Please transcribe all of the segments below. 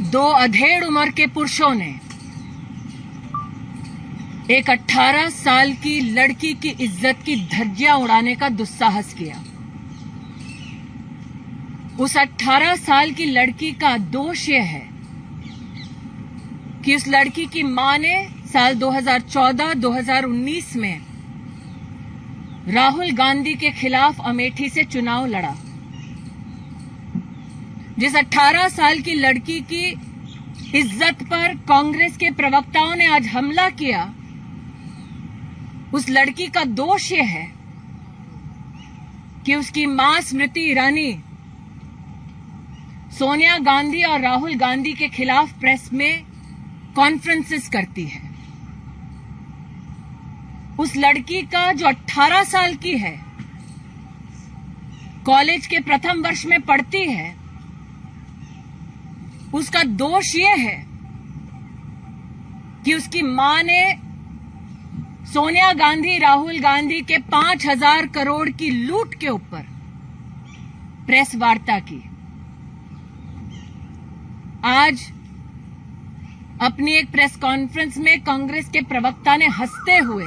दो अधेड़ उम्र के पुरुषों ने एक 18 साल की लड़की की इज्जत की धज्जियां उड़ाने का दुस्साहस किया। उस 18 साल की लड़की का दोष यह है कि उस लड़की की मां ने साल 2014-2019 में राहुल गांधी के खिलाफ अमेठी से चुनाव लड़ा। जिस 18 साल की लड़की की इज्जत पर कांग्रेस के प्रवक्ताओं ने आज हमला किया, उस लड़की का दोष यह है कि उसकी मां स्मृति ईरानी सोनिया गांधी और राहुल गांधी के खिलाफ प्रेस में कॉन्फ्रेंसेस करती है। उस लड़की का जो 18 साल की है, कॉलेज के प्रथम वर्ष में पढ़ती है, उसका दोष यह है कि उसकी मां ने सोनिया गांधी राहुल गांधी के 5,000 करोड़ की लूट के ऊपर प्रेस वार्ता की। आज अपनी एक प्रेस कॉन्फ्रेंस में कांग्रेस के प्रवक्ता ने हंसते हुए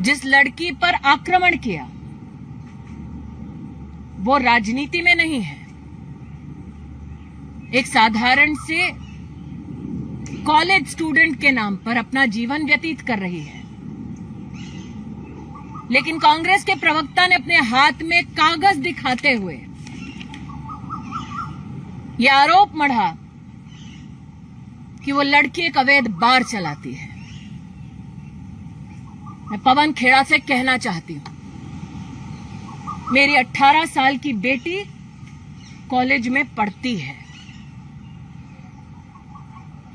जिस लड़की पर आक्रमण किया, वो राजनीति में नहीं है, एक साधारण से कॉलेज स्टूडेंट के नाम पर अपना जीवन व्यतीत कर रही है। लेकिन कांग्रेस के प्रवक्ता ने अपने हाथ में कागज दिखाते हुए यह आरोप मढ़ा कि वो लड़की एक अवैध बार चलाती है। मैं पवन खेड़ा से कहना चाहती हूं, मेरी 18 साल की बेटी कॉलेज में पढ़ती है।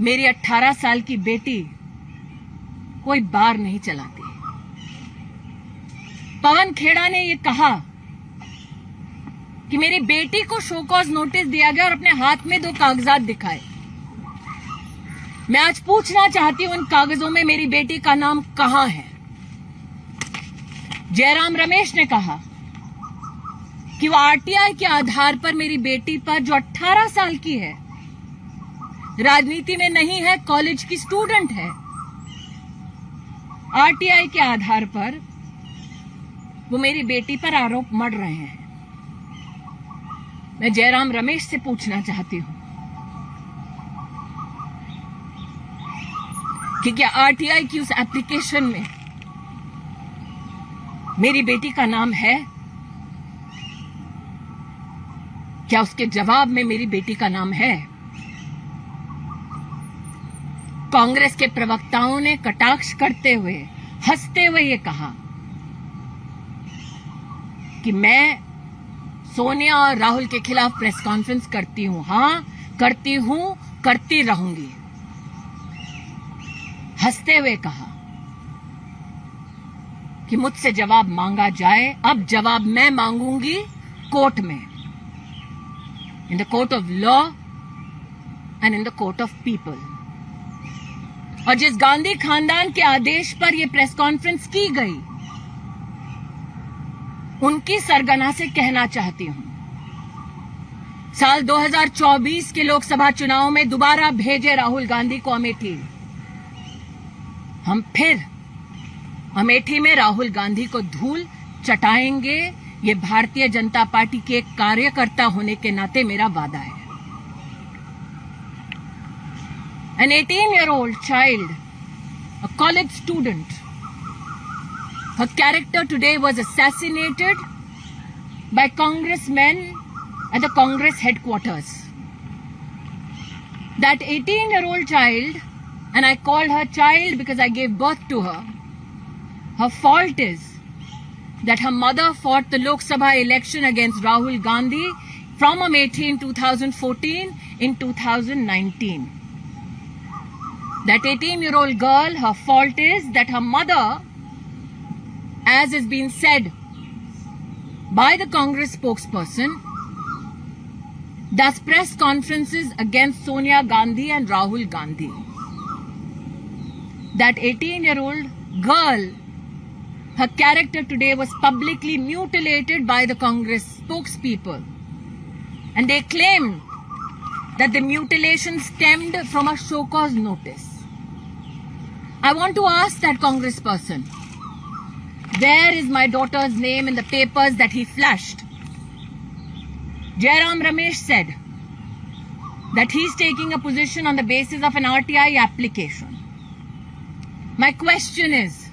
मेरी 18 साल की बेटी कोई बार नहीं चलाती। पवन खेड़ा ने यह कहा कि मेरी बेटी को शो कॉज नोटिस दिया गया और अपने हाथ में 2 कागजात दिखाए। मैं आज पूछना चाहती हूं, उन कागजों में मेरी बेटी का नाम कहां है? जयराम रमेश ने कहा कि वो आरटीआई के आधार पर मेरी बेटी पर, जो 18 साल की है, राजनीति में नहीं है, कॉलेज की स्टूडेंट है, आरटीआई के आधार पर वो मेरी बेटी पर आरोप मढ़ रहे हैं। मैं जयराम रमेश से पूछना चाहती हूं कि क्या आरटीआई की उस एप्लीकेशन में मेरी बेटी का नाम है? क्या उसके जवाब में मेरी बेटी का नाम है? कांग्रेस के प्रवक्ताओं ने कटाक्ष करते हुए, हंसते हुए ये कहा कि मैं सोनिया और राहुल के खिलाफ प्रेस कॉन्फ्रेंस करती हूं। हां, करती हूं, करती रहूंगी। हंसते हुए कहा कि मुझसे जवाब मांगा जाए। अब जवाब मैं मांगूंगी कोर्ट में, in the court of law and in the court of people. और जिस गांधी खानदान के आदेश पर यह प्रेस कॉन्फ्रेंस की गई, उनकी सरगना से कहना चाहती हूं, साल 2024 के लोकसभा चुनाव में दोबारा भेजे राहुल गांधी को अमेठी। हम फिर अमेठी में राहुल गांधी को धूल चटाएंगे। ये भारतीय जनता पार्टी के एक कार्यकर्ता होने के नाते मेरा वादा है। An 18-year-old child, a college student, her character today was assassinated by congressmen at the Congress headquarters. That 18-year-old child, and I called her child because I gave birth to her, her fault is that her mother fought the Lok Sabha election against Rahul Gandhi from Amethi in 2014 in 2019. That 18-year-old girl, her fault is that her mother, as has been said by the Congress spokesperson, does press conferences against Sonia Gandhi and Rahul Gandhi. That 18-year-old girl, her character today was publicly mutilated by the Congress spokespeople. And they claim that the mutilation stemmed from a show cause notice. I want to ask that congressperson, where is my daughter's name in the papers that he flashed? Jairam Ramesh said that he's taking a position on the basis of an RTI application. My question is,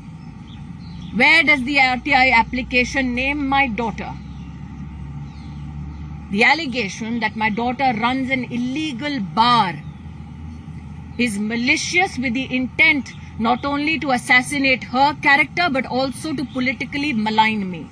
where does the RTI application name my daughter? The allegation that my daughter runs an illegal bar is malicious with the intent not only to assassinate her character but also to politically malign me.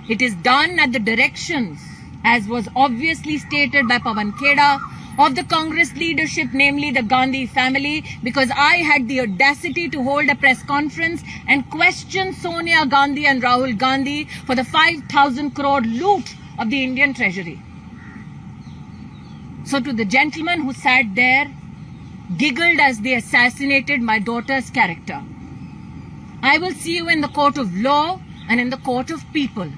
It is done at the directions, as was obviously stated by Pawan Kheda, of the Congress leadership, namely the Gandhi family, because I had the audacity to hold a press conference and question Sonia Gandhi and Rahul Gandhi for the 5,000 crore loot of the Indian treasury. So to the gentleman who sat there, giggled as they assassinated my daughter's character, I will see you in the court of law and in the court of people.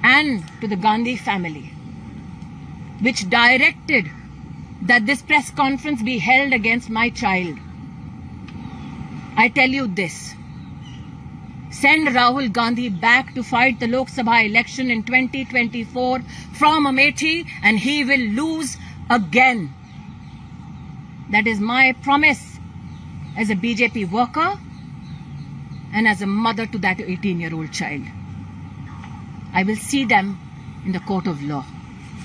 And to the Gandhi family, which directed that this press conference be held against my child, I tell you this: send Rahul Gandhi back to fight the Lok Sabha election in 2024 from Amethi and he will lose again. That is my promise as a BJP worker and as a mother to that 18-year-old child. I will see them in the court of law.